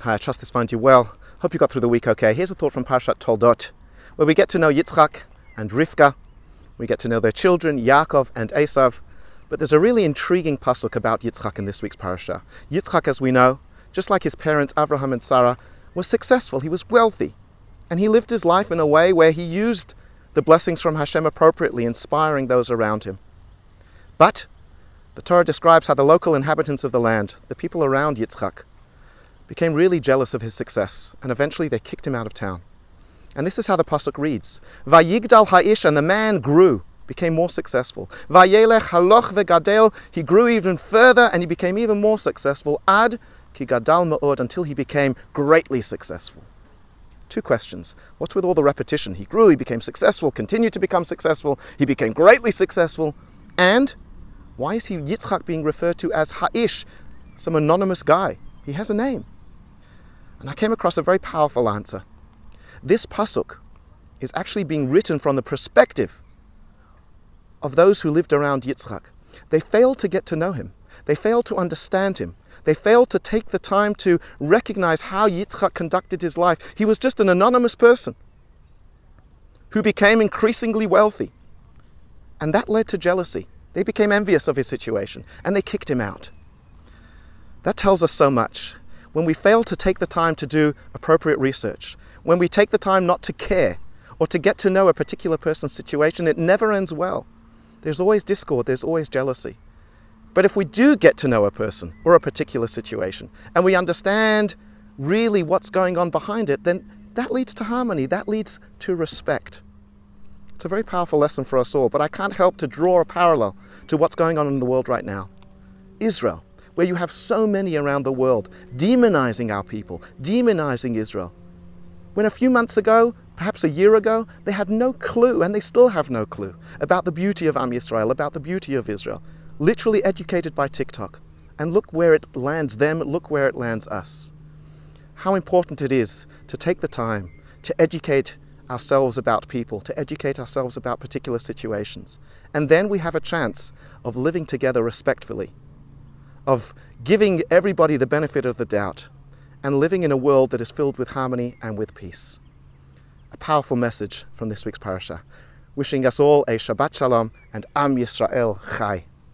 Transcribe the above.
Hi, I trust this finds you well. Hope you got through the week okay. Here's a thought from parsha Toldot, where we get to know Yitzchak and Rivka. We get to know their children, Yaakov and Esav. But there's a really intriguing pasuk about Yitzchak in this week's parsha. Yitzchak, as we know, just like his parents Avraham and Sarah, was successful. He was wealthy. And he lived his life in a way where he used the blessings from Hashem appropriately, inspiring those around him. But the Torah describes how the local inhabitants of the land, the people around Yitzchak, became really jealous of his success, and eventually they kicked him out of town. And this is how the pasuk reads: Vayigdal ha'ish, and the man grew, became more successful. Vayelech haloch vegadel, he grew even further and he became even more successful. Ad ki gadal ma'od, until he became greatly successful. Two questions. What's with all the repetition? He grew, he became successful, continued to become successful, he became greatly successful. And why is Yitzchak being referred to as ha'ish, some anonymous guy? He has a name. And I came across a very powerful answer. This pasuk is actually being written from the perspective of those who lived around Yitzchak. They failed to get to know him. They failed to understand him. They failed to take the time to recognize how Yitzchak conducted his life. He was just an anonymous person who became increasingly wealthy. And that led to jealousy. They became envious of his situation and they kicked him out. That tells us so much. When we fail to take the time to do appropriate research, when we take the time not to care or to get to know a particular person's situation, it never ends well. There's always discord, there's always jealousy. But if we do get to know a person or a particular situation and we understand really what's going on behind it, then that leads to harmony, that leads to respect. It's a very powerful lesson for us all, but I can't help to draw a parallel to what's going on in the world right now. Israel, where you have so many around the world demonizing our people, demonizing Israel. When a few months ago, perhaps a year ago, they had no clue, and they still have no clue, about the beauty of Am Yisrael, about the beauty of Israel. Literally educated by TikTok. And look where it lands them, look where it lands us. How important it is to take the time to educate ourselves about people, to educate ourselves about particular situations. And then we have a chance of living together respectfully, of giving everybody the benefit of the doubt, and living in a world that is filled with harmony and with peace. A powerful message from this week's parasha. Wishing us all a Shabbat Shalom and Am Yisrael Chai.